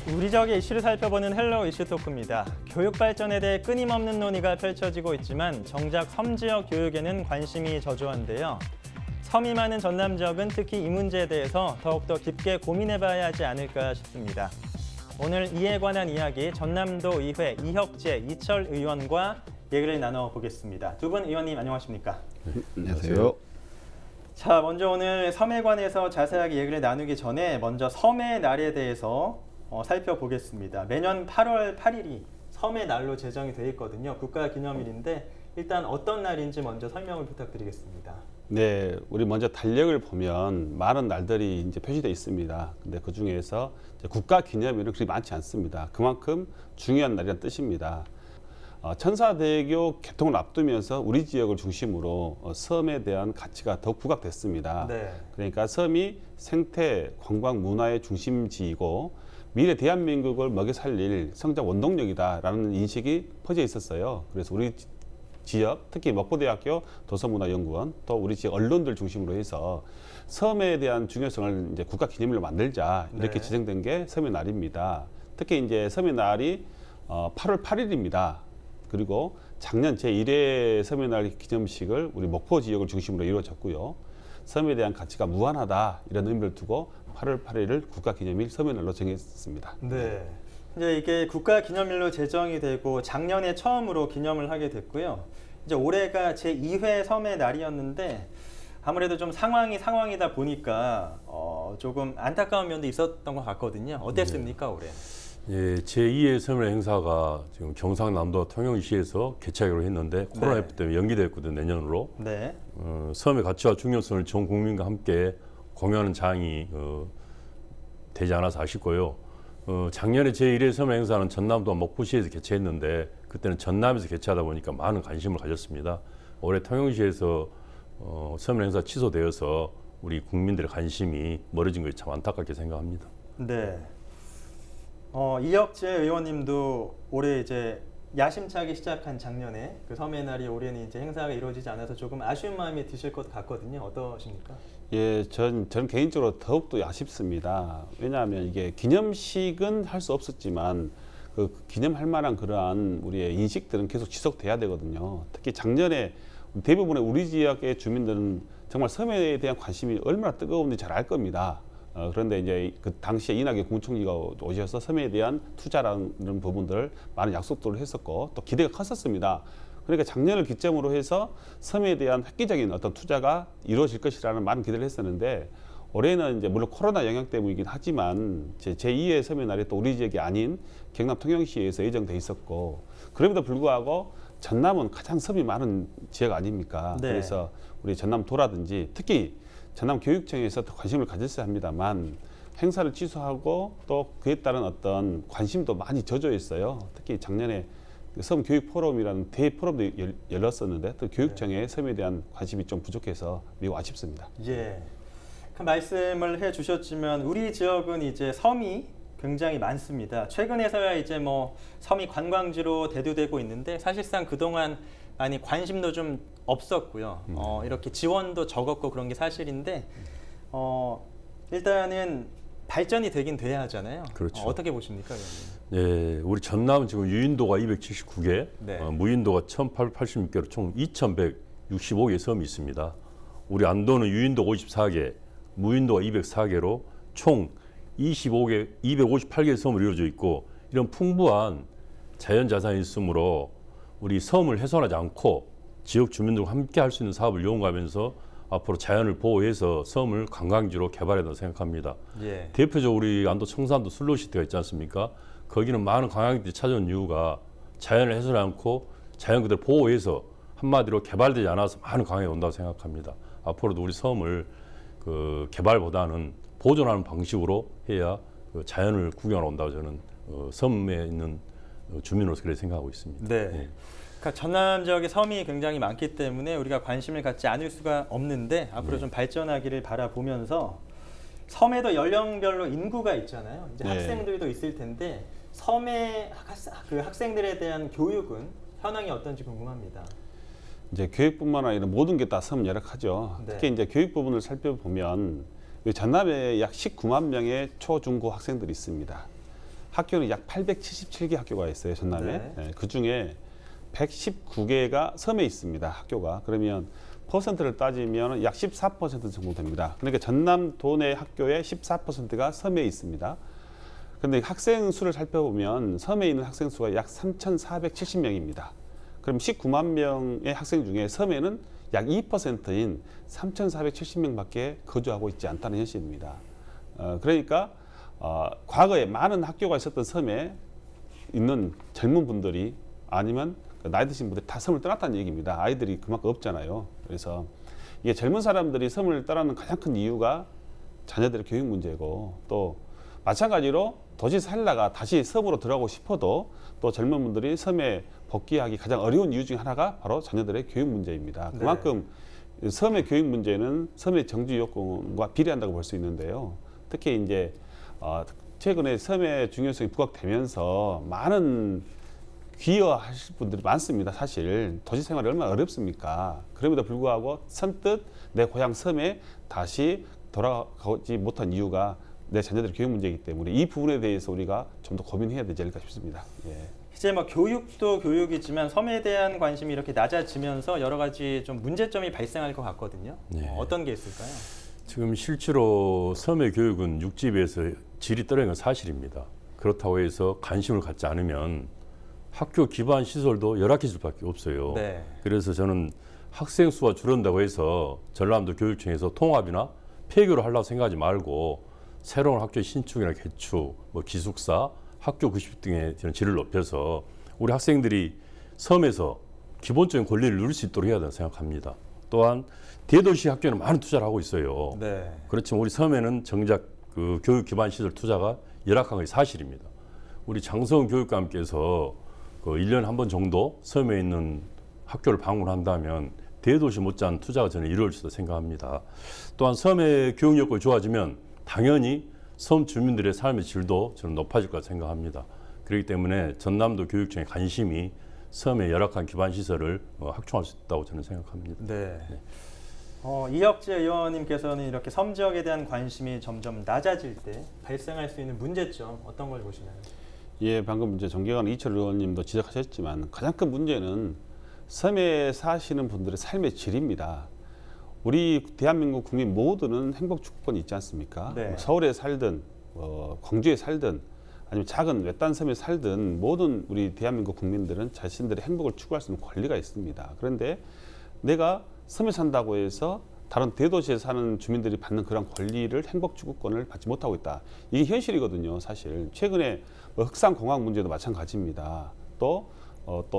우리 지역의 이슈를 살펴보는 헬로 이슈 토크입니다. 교육 발전에 대해 끊임없는 논의가 펼쳐지고 있지만 정작 섬 지역 교육에는 관심이 저조한데요. 섬이 많은 전남 지역은 특히 이 문제에 대해서 더욱더 깊게 고민해봐야 하지 않을까 싶습니다. 오늘 이에 관한 이야기 전남도 의회 이혁재, 이철 의원과 얘기를 나눠보겠습니다. 두 분 의원님 안녕하십니까? 안녕하세요. 자, 먼저 오늘 섬에 관해서 자세하게 얘기를 나누기 전에 먼저 섬의 날에 대해서 살펴보겠습니다. 매년 8월 8일이 섬의 날로 제정이 돼 있거든요. 국가기념일인데 일단 어떤 날인지 먼저 설명을 부탁드리겠습니다. 네, 우리 먼저 달력을 보면 많은 날들이 이제 표시되어 있습니다. 근데 그 중에서 국가기념일은 그리 많지 않습니다. 그만큼 중요한 날이라는 뜻입니다. 천사대교 개통을 앞두면서 우리 지역을 중심으로 섬에 대한 가치가 더욱 부각됐습니다. 네. 그러니까 섬이 생태, 관광, 문화의 중심지이고 미래 대한민국을 먹여 살릴 성장 원동력이다라는 인식이 퍼져 있었어요. 그래서 우리 지역, 특히 먹고대학교 도서문화연구원 또 우리 지역 언론들 중심으로 해서 섬에 대한 중요성을 이제 국가기념일로 만들자 이렇게 네. 지정된 게 섬의 날입니다. 특히 이제 섬의 날이 8월 8일입니다. 그리고 작년 제1회 섬의 날 기념식을 우리 목포 지역을 중심으로 이루어졌고요. 섬에 대한 가치가 무한하다 이런 의미를 두고 8월 8일을 국가기념일 섬의 날로 정했습니다. 네. 이제 이게 국가기념일로 제정이 되고 작년에 처음으로 기념을 하게 됐고요. 이제 올해가 제2회 섬의 날이었는데 아무래도 좀 상황이다 보니까 조금 안타까운 면도 있었던 것 같거든요. 어땠습니까, 올해? 예, 제2의 섬의 행사가 지금 경상남도 통영시에서 개최하기로 했는데 코로나19 때문에 연기됐거든요, 내년으로. 네. 섬의 가치와 중요성을 전 국민과 함께 공유하는 장이 되지 않아서 아쉽고요. 작년에 제1회 섬의 행사는 전남도와 목포시에서 개최했는데 그때는 전남에서 개최하다 보니까 많은 관심을 가졌습니다. 올해 통영시에서 섬의 행사 취소되어서 우리 국민들의 관심이 멀어진 것이 참 안타깝게 생각합니다. 네. 이혁재 의원님도 올해 이제 야심차게 시작한 작년에 그 섬의 날이 올해는 이제 행사가 이루어지지 않아서 조금 아쉬운 마음이 드실 것 같거든요. 어떠십니까? 예, 전 개인적으로 더욱더 아쉽습니다. 왜냐하면 이게 기념식은 할 수 없었지만 그 기념할 만한 그러한 우리의 인식들은 계속 지속돼야 되거든요. 특히 작년에 대부분의 우리 지역의 주민들은 정말 섬에 대한 관심이 얼마나 뜨거운지 잘 알 겁니다. 그런데 이제 그 당시에 이낙연 국무총리가 오셔서 섬에 대한 투자라는 부분들 많은 약속들을 했었고 또 기대가 컸었습니다. 그러니까 작년을 기점으로 해서 섬에 대한 획기적인 어떤 투자가 이루어질 것이라는 많은 기대를 했었는데 올해는 이제 물론 코로나 영향 때문이긴 하지만 제2의 섬의 날이 또 우리 지역이 아닌 경남 통영시에서 예정돼 있었고 그럼에도 불구하고 전남은 가장 섬이 많은 지역 아닙니까? 네. 그래서 우리 전남도라든지 특히 전남교육청에서 더 관심을 가졌어야 합니다만 행사를 취소하고 또 그에 따른 어떤 관심도 많이 저조했어요. 특히 작년에 섬 교육 포럼이라는 대포럼도 열렸었는데 또 교육청에 섬에 대한 관심이 좀 부족해서 매우 아쉽습니다. 예. 그 말씀을 해주셨지만 우리 지역은 이제 섬이 굉장히 많습니다. 최근에서야 이제 뭐 섬이 관광지로 대두되고 있는데 사실상 그동안 많이 관심도 좀 없었고요. 이렇게 지원도 적었고 그런 게 사실인데 일단은 발전이 되긴 돼야 하잖아요. 그렇죠. 어떻게 보십니까, 의원님? 예, 우리 전남은 지금 유인도가 279개, 네. 무인도가 1,886개로 총 2,165개의 섬이 있습니다. 우리 안도는 유인도가 54개, 무인도가 204개로 총 258개의 섬으로 이루어져 있고 이런 풍부한 자연 자산이 있으므로 우리 섬을 훼손하지 않고 지역 주민들과 함께 할 수 있는 사업을 이용하면서 앞으로 자연을 보호해서 섬을 관광지로 개발해야 된다고 생각합니다. 예. 대표적으로 우리 안도 청산도 슬로시티가 있지 않습니까? 거기는 많은 관광객들이 찾아온 이유가 자연을 훼손하지 않고 자연 그대로 보호해서 한마디로 개발되지 않아서 많은 관광객이 온다고 생각합니다. 앞으로도 우리 섬을 그 개발보다는 보존하는 방식으로 해야 그 자연을 구경하러 온다고 저는 섬에 있는 주민으로서 그렇게 생각하고 있습니다. 네. 예. 그러니까 전남 지역에 섬이 굉장히 많기 때문에 우리가 관심을 갖지 않을 수가 없는데 앞으로 좀 발전하기를 바라보면서 섬에도 연령별로 인구가 있잖아요. 이제 네. 학생들도 있을 텐데 섬의 그 학생들에 대한 교육은 현황이 어떤지 궁금합니다. 이제 교육뿐만 아니라 모든 게 다 섬 열악하죠. 네. 특히 이제 교육 부분을 살펴보면 전남에 약 19만 명의 초, 중, 고 학생들이 있습니다. 학교는 약 877개 학교가 있어요, 전남에. 네. 예, 그 중에 119개가 섬에 있습니다, 학교가. 그러면 퍼센트를 따지면 약 14% 정도 됩니다. 그러니까 전남도 내 학교의 14%가 섬에 있습니다. 그런데 학생 수를 살펴보면 섬에 있는 학생 수가 약 3,470명입니다. 그럼 19만 명의 학생 중에 섬에는 약 2%인 3,470명밖에 거주하고 있지 않다는 현실입니다. 그러니까 과거에 많은 학교가 있었던 섬에 있는 젊은 분들이 아니면 나이 드신 분들이 다 섬을 떠났다는 얘기입니다. 아이들이 그만큼 없잖아요. 그래서 이게 젊은 사람들이 섬을 떠나는 가장 큰 이유가 자녀들의 교육 문제고, 또 마찬가지로 도시 살다가 다시 섬으로 들어가고 싶어도 또 젊은 분들이 섬에 복귀하기 가장 어려운 이유 중 하나가 바로 자녀들의 교육 문제입니다. 그만큼 섬의 교육 문제는 섬의 정지 요건과 비례한다고 볼 수 있는데요. 특히 이제 최근에 섬의 중요성이 부각되면서 많은 귀화하실 분들이 많습니다. 사실 도시 생활이 얼마나 어렵습니까? 그럼에도 불구하고 선뜻 내 고향 섬에 다시 돌아가지 못한 이유가 내 자녀들의 교육 문제이기 때문에 이 부분에 대해서 우리가 좀 더 고민해야 되지 않을까 싶습니다. 예. 이제 뭐 교육도 교육이지만 섬에 대한 관심이 이렇게 낮아지면서 여러 가지 좀 문제점이 발생할 것 같거든요. 네. 어떤 게 있을까요? 지금 실제로 섬의 교육은 육지에 비해서 질이 떨어진 건 사실입니다. 그렇다고 해서 관심을 갖지 않으면 학교 기반 시설도 열악해질 수밖에 없어요. 네. 그래서 저는 학생 수가 줄어든다고 해서 전라남도 교육청에서 통합이나 폐교를 하려고 생각하지 말고 새로운 학교 신축이나 개축, 뭐 기숙사, 학교 급식 등의 질을 높여서 우리 학생들이 섬에서 기본적인 권리를 누릴 수 있도록 해야 된다고 생각합니다. 또한 대도시 학교는 많은 투자를 하고 있어요. 네. 그렇지만 우리 섬에는 정작 그 교육 기반 시설 투자가 열악한 것이 사실입니다. 우리 장성훈 교육감께서 그 1년에 한 번 정도 섬에 있는 학교를 방문한다면 대도시 못지않은 투자가 저는 이루어질 수 있다고 생각합니다. 또한 섬의 교육 여건이 좋아지면 당연히 섬 주민들의 삶의 질도 저는 높아질 거라 생각합니다. 그렇기 때문에 전남도 교육청의 관심이 섬의 열악한 기반 시설을 확충할 수 있다고 저는 생각합니다. 네. 이혁재 의원님께서는 이렇게 섬 지역에 대한 관심이 점점 낮아질 때 발생할 수 있는 문제점 어떤 걸 보시나요? 예, 방금 이제 존경하는 이철 의원님도 지적하셨지만 가장 큰 문제는 섬에 사시는 분들의 삶의 질입니다. 우리 대한민국 국민 모두는 행복 추구권이 있지 않습니까? 네. 서울에 살든 광주에 살든 아니면 작은 외딴 섬에 살든 모든 우리 대한민국 국민들은 자신들의 행복을 추구할 수 있는 권리가 있습니다. 그런데 내가 섬에 산다고 해서 다른 대도시에 사는 주민들이 받는 그런 권리를 행복 추구권을 받지 못하고 있다. 이게 현실이거든요, 사실. 최근에 흑산공항 문제도 마찬가지입니다. 또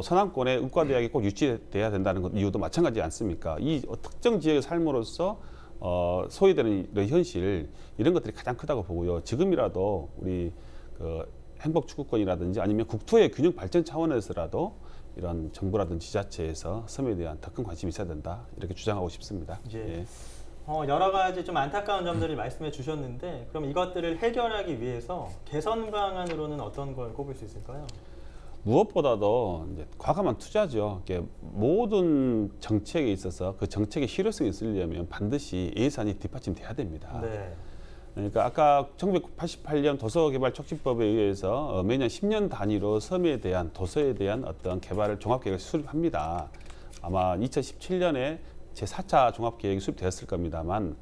서남권에 의과대학이 꼭 유치돼야 된다는 것 이유도 마찬가지 않습니까? 이 특정 지역에 삶으로써 소외되는 이런 현실, 이런 것들이 가장 크다고 보고요. 지금이라도 우리 그 행복 추구권이라든지 아니면 국토의 균형 발전 차원에서라도 이런 정부라든지 지자체에서 섬에 대한 더 큰 관심이 있어야 된다, 이렇게 주장하고 싶습니다. 예. 여러 가지 좀 안타까운 점들을 말씀해 주셨는데, 그럼 이것들을 해결하기 위해서 개선 방안으로는 어떤 걸 꼽을 수 있을까요? 무엇보다도 이제 과감한 투자죠. 모든 정책에 있어서 그 정책의 실효성이 있으려면 반드시 예산이 뒷받침돼야 됩니다. 네. 그러니까 아까 1988년 도서개발촉진법에 의해서 매년 10년 단위로 섬에 대한 도서에 대한 어떤 개발을 종합계획을 수립합니다. 아마 2017년에 제4차 종합계획이 수립되었을 겁니다만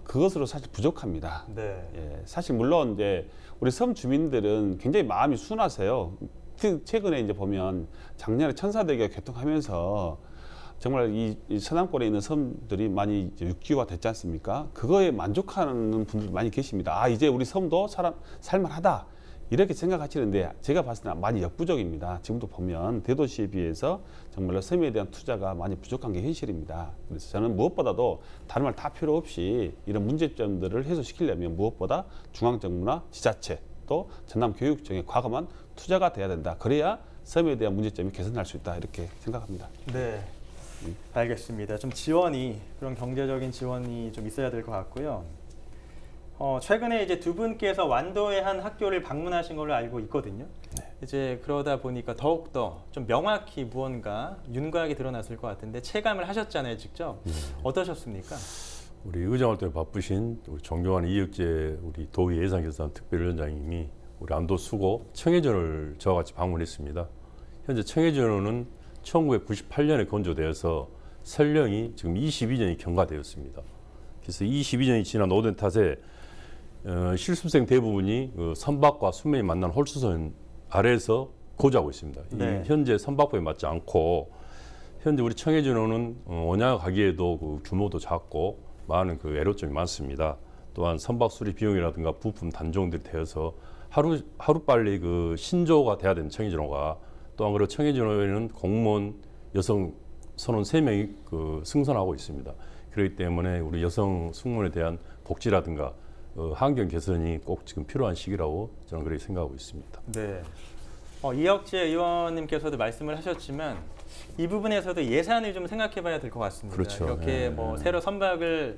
그것으로 사실 부족합니다. 네. 예, 사실 물론 이제 우리 섬 주민들은 굉장히 마음이 순하세요. 최근에 이제 보면 작년에 천사대교 개통하면서 정말 이 서남권에 있는 섬들이 많이 이제 육지화 됐지 않습니까? 그거에 만족하는 분들이 많이 계십니다. 아, 이제 우리 섬도 살만하다, 이렇게 생각하시는데 제가 봤을 때는 많이 역부족입니다. 지금도 보면 대도시에 비해서 정말로 섬에 대한 투자가 많이 부족한 게 현실입니다. 그래서 저는 무엇보다도 다른 말 다 필요 없이 이런 문제점들을 해소시키려면 무엇보다 중앙정부나 지자체 또 전남교육청에 과감한 투자가 돼야 된다. 그래야 섬에 대한 문제점이 개선할 수 있다, 이렇게 생각합니다. 네. 알겠습니다. 좀 지원이, 그런 경제적인 지원이 좀 있어야 될 것 같고요. 최근에 이제 두 분께서 완도의 한 학교를 방문하신 걸로 알고 있거든요. 네. 이제 그러다 보니까 더욱더 좀 명확히 무언가 윤곽이 드러났을 것 같은데 체감을 하셨잖아요, 직접. 어떠셨습니까? 우리 의정활동에 바쁘신 우리 존경하는 이혁재 우리 도의 예산결산 특별위원장님이 우리 안도 수고 청해전을 저와 같이 방문했습니다. 현재 청해전호는 1998년에 건조되어서 설령이 지금 22년이 경과되었습니다. 그래서 22년이 지난 오던 탓에 실습생 대부분이 선박과 수면이 만난 홀수선 아래에서 고조하고 있습니다. 네. 현재 선박법에 맞지 않고 현재 우리 청해전호는 원양을 가기에도 그 규모도 작고 많은 그 애로점이 많습니다. 또한 선박 수리 비용이라든가 부품 단종들이 되어서 하루빨리 그 신조가 돼야 되는 청해전호가 또한 그리고 청해전호에는 공무원 여성 선원 3명이 그 승선하고 있습니다. 그렇기 때문에 우리 여성 승무원에 대한 복지라든가 환경 개선이 꼭 지금 필요한 시기라고 저는 그렇게 생각하고 있습니다. 네. 이혁재 의원님께서도 말씀을 하셨지만 이 부분에서도 예산을 좀 생각해봐야 될 것 같습니다. 그렇죠. 이렇게 뭐 새로 선박을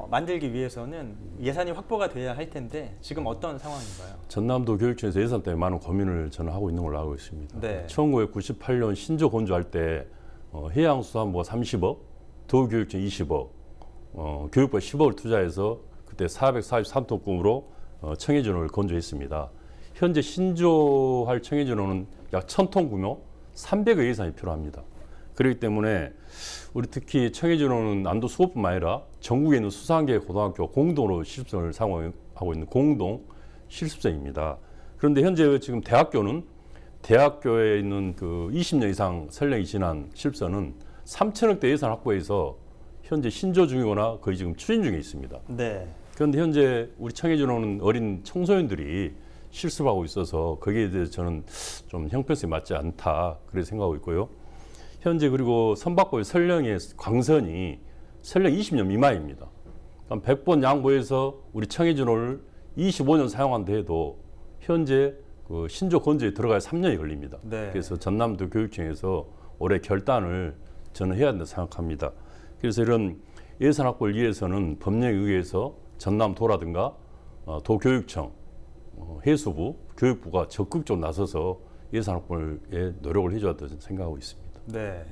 만들기 위해서는 예산이 확보가 돼야 할 텐데 지금 어떤 상황인가요? 전남도 교육청에서 예산 때문에 많은 고민을 저는 하고 있는 걸로 알고 있습니다. 네. 1998년 신조 건조할 때 해양수산부가 30억, 도교육청 20억, 교육부가 10억을 투자해서 그때 443톤급으로 청해전호를 건조했습니다. 현재 신조할 청해전호는 약 1000톤 규모 300억 예산이 필요합니다. 그렇기 때문에 우리 특히 청해전호는 안도 수호뿐만 아니라 전국에 있는 수산계 고등학교 공동으로 실습생을 사용하고 있는 공동 실습생입니다. 그런데 현재 지금 대학교에 있는 그 20년 이상 설령이 지난 실습생은 3천억대 예산 확보해서 현재 신조 중이거나 거의 지금 추진 중에 있습니다. 네. 그런데 현재 우리 청해전호는 어린 청소년들이 실습하고 있어서 거기에 대해서 저는 좀 형평성이 맞지 않다 그렇게 생각하고 있고요. 현재 그리고 선박법의 설령의 광선이 설령 20년 미만입니다. 그럼 100번 양보해서 우리 청해전호를 25년 사용한다 해도 현재 그 신조 건조에 들어가야 3년이 걸립니다. 네. 그래서 전남도 교육청에서 올해 결단을 저는 해야 된다고 생각합니다. 그래서 이런 예산 확보를 위해서는 법령에 의해서 전남도라든가 도교육청, 해수부, 교육부가 적극적으로 나서서 예산 확보에 노력을 해줘야 된다고 생각하고 있습니다. 네.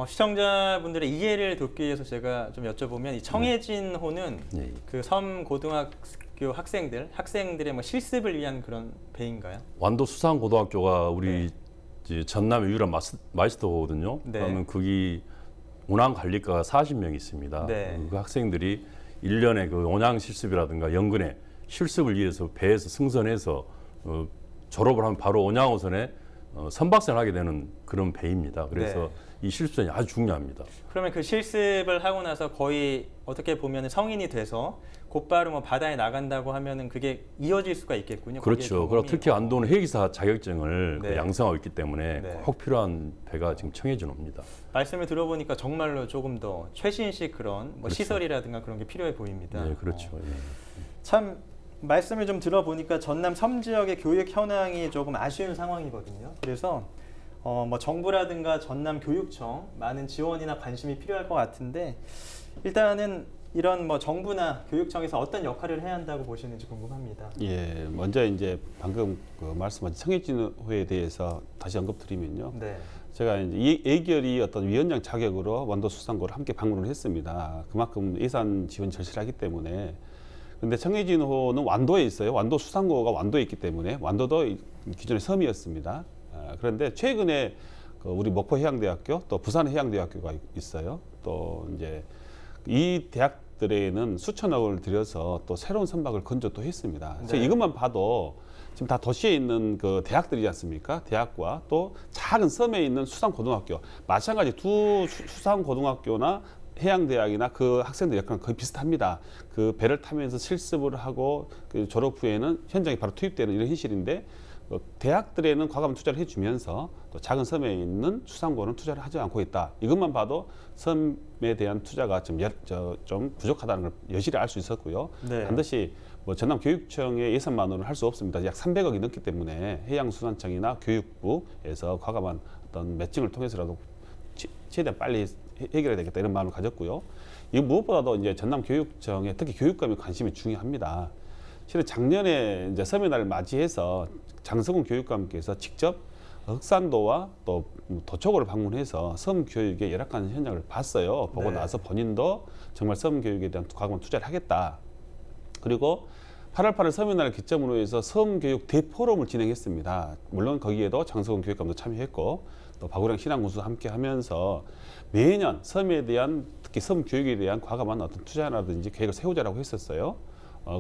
시청자분들의 이해를 돕기 위해서 제가 좀 여쭤보면 이 청해진호는 네. 그 섬 고등학교 학생들의 뭐 실습을 위한 그런 배인가요? 완도 수산고등학교가 우리 이제 전남의 유일한 마이스터거든요. 네. 그러면 거기 운항 관리과가 40명 있습니다. 네. 그 학생들이 1년에 그 운항 실습이라든가 연근에 실습을 위해서 배에서 승선해서 졸업을 하면 바로 운항호선에 선박생을 하게 되는 그런 배입니다. 그래서 네. 이 실습전이 아주 중요합니다. 그러면 그 실습을 하고 나서 거의 어떻게 보면 성인이 돼서 곧바로 뭐 바다에 나간다고 하면은 그게 이어질 수가 있겠군요. 그렇죠. 그리고 특히 안도는 해기사 자격증을 네. 양성하고 있기 때문에 네. 꼭 필요한 배가 지금 청해전호입니다. 말씀을 들어보니까 정말로 조금 더 최신식 그런 뭐 그렇죠. 시설이라든가 그런 게 필요해 보입니다. 네, 그렇죠. 예. 참 말씀을 좀 들어보니까 전남 섬 지역의 교육 현황이 조금 아쉬운 상황이거든요. 그래서 뭐 정부라든가 전남 교육청 많은 지원이나 관심이 필요할 것 같은데 일단은 이런 뭐 정부나 교육청에서 어떤 역할을 해야 한다고 보시는지 궁금합니다. 예, 먼저 이제 방금 그 말씀하신 청해진호에 대해서 다시 언급드리면요. 네. 제가 이제 이 예결위 어떤 위원장 자격으로 완도수산고를 함께 방문을 했습니다. 그만큼 예산 지원 절실하기 때문에. 근데 청해진호는 완도에 있어요. 완도수산고가 완도에 있기 때문에 완도도 기존에 섬이었습니다. 그런데 최근에 그 우리 목포해양대학교 또 부산해양대학교가 있어요. 또 이제 이 대학들에는 수천억을 들여서 또 새로운 선박을 건조 또 했습니다. 그래서 네. 이것만 봐도 지금 다 도시에 있는 그 대학들이지 않습니까? 대학과 또 작은 섬에 있는 수산고등학교 마찬가지 두 수산고등학교나 해양대학이나 그 학생들 약간 거의 비슷합니다. 그 배를 타면서 실습을 하고 그 졸업 후에는 현장에 바로 투입되는 이런 현실인데 대학들에는 과감한 투자를 해주면서 또 작은 섬에 있는 수산고는 투자를 하지 않고 있다. 이것만 봐도 섬에 대한 투자가 좀 부족하다는 걸 여실히 알 수 있었고요. 네. 반드시 뭐 전남교육청의 예산만으로는 할 수 없습니다. 약 300억이 넘기 때문에 해양수산청이나 교육부에서 과감한 어떤 매칭을 통해서라도 최대한 빨리 해결해야 되겠다 이런 마음을 가졌고요. 이 무엇보다도 이제 전남교육청에 특히 교육감의 관심이 중요합니다. 실은 작년에 이제 섬의 날을 맞이해서 장성훈 교육감께서 직접 흑산도와 또 도초구를 방문해서 섬 교육의 열악한 현장을 봤어요. 보고 네. 나서 본인도 정말 섬 교육에 대한 과감한 투자를 하겠다. 그리고 8월 8일 서민날을 기점으로 해서 섬교육 대포럼을 진행했습니다. 물론 거기에도 장성훈 교육감도 참여했고 또 박우량 신앙군수도 함께 하면서 매년 섬에 대한 특히 섬 교육에 대한 과감한 어떤 투자라든지 계획을 세우자라고 했었어요.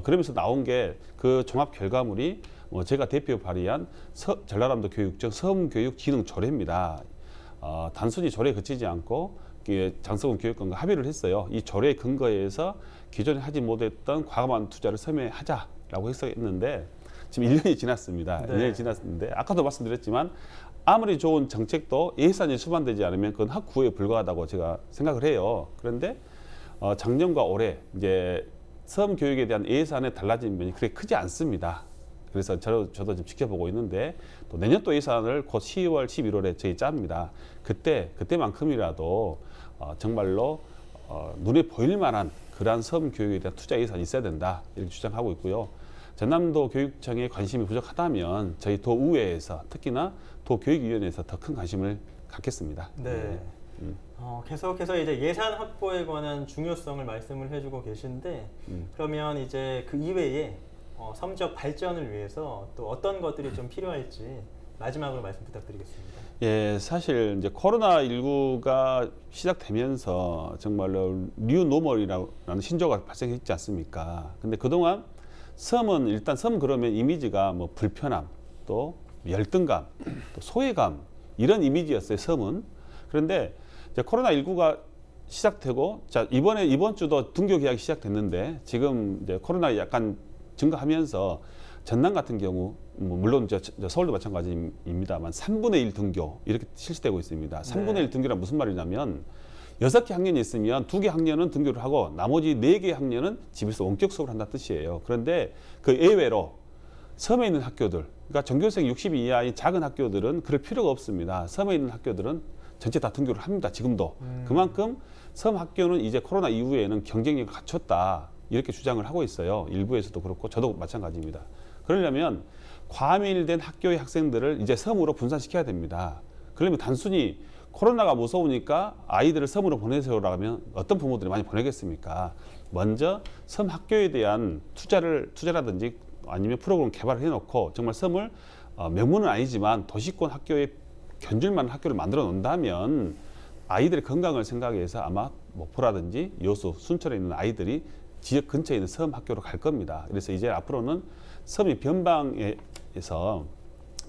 그러면서 나온 게 그 종합 결과물이 제가 대표 발의한 전라남도 교육청 섬교육 기능 조례입니다. 단순히 조례에 그치지 않고 장성훈 교육감과 합의를 했어요. 이 조례 근거에서 기존에 하지 못했던 과감한 투자를 섬에 하자라고 했었는데 지금 1년이 지났습니다. 네. 1년이 지났는데 아까도 말씀드렸지만 아무리 좋은 정책도 예산이 수반되지 않으면 그건 학구에 불과하다고 제가 생각을 해요. 그런데 작년과 올해 이제 섬 교육에 대한 예산의 달라진 면이 그렇게 크지 않습니다. 그래서 저도 지금 지켜보고 있는데 또 내년도 예산을 곧 10월, 11월에 저희 짭니다. 그때만큼이라도 정말로 눈에 보일 만한 그러한 섬 교육에 대한 투자 예산이 있어야 된다 이렇게 주장하고 있고요. 전남도 교육청에 관심이 부족하다면 저희 도의회에서 특히나 도교육위원회에서 더 큰 관심을 갖겠습니다. 네. 계속해서 이제 예산 확보에 관한 중요성을 말씀을 해주고 계신데 그러면 이제 그 이외에 섬지역 발전을 위해서 또 어떤 것들이 좀 필요할지 마지막으로 말씀 부탁드리겠습니다. 예, 사실 이제 코로나19가 시작되면서 정말로 뉴노멀이라는 신조어가 발생했지 않습니까? 근데 그동안 섬은 일단 섬 그러면 이미지가 뭐 불편함, 또 열등감, 또 소외감 이런 이미지였어요, 섬은. 그런데 이제 코로나19가 시작되고 자, 이번 주도 등교 계약이 시작됐는데 지금 이제 코로나 약간 증가하면서 전남 같은 경우 물론 서울도 마찬가지입니다만 3분의 1 등교 이렇게 실시되고 있습니다. 3분의 1 등교란 무슨 말이냐면 6개 학년이 있으면 2개 학년은 등교를 하고 나머지 4개 학년은 집에서 원격 수업을 한다는 뜻이에요. 그런데 그 예외로 섬에 있는 학교들, 그러니까 전교생 60 이하의 작은 학교들은 그럴 필요가 없습니다. 섬에 있는 학교들은 전체 다 등교를 합니다. 지금도. 그만큼 섬 학교는 이제 코로나 이후에는 경쟁력을 갖췄다. 이렇게 주장을 하고 있어요. 일부에서도 그렇고 저도 마찬가지입니다. 그러려면 과밀된 학교의 학생들을 이제 섬으로 분산시켜야 됩니다. 그러면 단순히 코로나가 무서우니까 아이들을 섬으로 보내세요라고 하면 어떤 부모들이 많이 보내겠습니까? 먼저 섬 학교에 대한 투자라든지 아니면 프로그램 개발을 해놓고 정말 섬을 명문은 아니지만 도시권 학교에 견줄만한 학교를 만들어 놓는다면 아이들의 건강을 생각해서 아마 목포라든지 여수, 순천에 있는 아이들이 지역 근처에 있는 섬 학교로 갈 겁니다. 그래서 이제 앞으로는 섬이 변방에서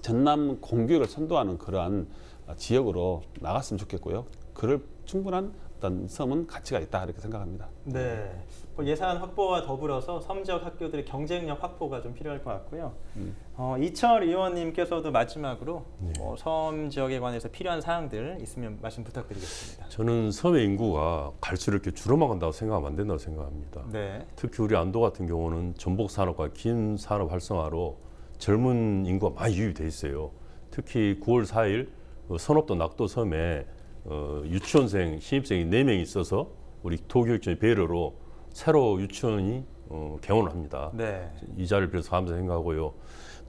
전남 공교육을 선도하는 그러한 지역으로 나갔으면 좋겠고요. 그럴 충분한 어떤 섬은 가치가 있다 이렇게 생각합니다. 네, 예산 확보와 더불어서 섬 지역 학교들의 경쟁력 확보가 좀 필요할 것 같고요. 이철 의원님께서도 마지막으로 섬 지역에 관해서 필요한 사항들 있으면 말씀 부탁드리겠습니다. 저는 섬의 인구가 갈수록 이렇게 줄어만 간다고 생각하면 안 된다고 생각합니다. 네. 특히 우리 안도 같은 경우는 전복 산업과 긴 산업 활성화로 젊은 인구가 많이 유입돼 있어요. 특히 9월 4일 선업도 낙도 섬에 유치원생, 신입생이 4명이 있어서 우리 도교육청의 배려로 새로 유치원이 개원을 합니다. 네. 이 자리를 빌어서 감사 생각하고요.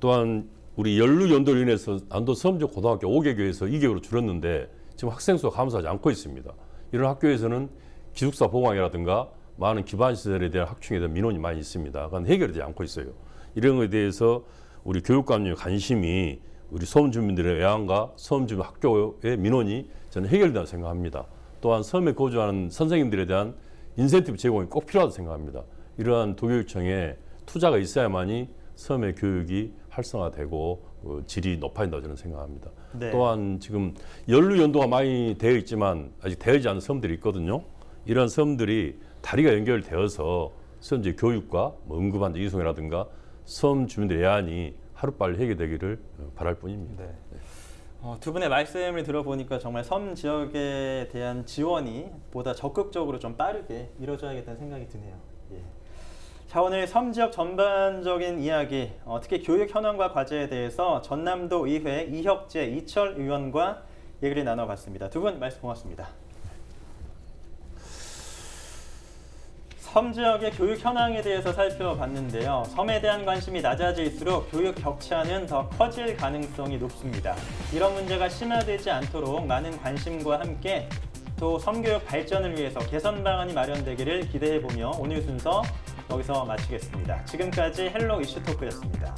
또한 우리 연루 연도로 인해서 안도 섬지역 고등학교 5개교에서 2개교로 줄었는데 지금 학생 수가 감소하지 않고 있습니다. 이런 학교에서는 기숙사 보강이라든가 많은 기반 시설에 대한 확충에 대한 민원이 많이 있습니다. 그건 해결되지 않고 있어요. 이런 것에 대해서 우리 교육감님의 관심이 우리 섬 주민들의 애환과 섬 주민 학교의 민원이 저는 해결된다고 생각합니다. 또한 섬에 거주하는 선생님들에 대한 인센티브 제공이 꼭 필요하다고 생각합니다. 이러한 도교육청에 투자가 있어야만이 섬의 교육이 활성화되고 질이 높아진다고 저는 생각합니다. 네. 또한 지금 연루 연도가 많이 되어 있지만 아직 되어지지 않은 섬들이 있거든요. 이런 섬들이 다리가 연결되어서 섬지 교육과 응급환자 이송이라든가 섬 주민들의 애환이 하루빨리 해결되기를 바랄 뿐입니다. 네. 두 분의 말씀을 들어보니까 정말 섬 지역에 대한 지원이 보다 적극적으로 좀 빠르게 이루어져야겠다는 생각이 드네요. 예. 자, 오늘 섬 지역 전반적인 이야기, 특히 교육 현황과 과제에 대해서 전남도 의회 이혁재, 이철 의원과 얘기를 나눠봤습니다. 두 분 말씀 고맙습니다. 섬 지역의 교육 현황에 대해서 살펴봤는데요. 섬에 대한 관심이 낮아질수록 교육 격차는 더 커질 가능성이 높습니다. 이런 문제가 심화되지 않도록 많은 관심과 함께 또 섬교육 발전을 위해서 개선 방안이 마련되기를 기대해보며 오늘 순서 여기서 마치겠습니다. 지금까지 헬로 이슈 토크였습니다.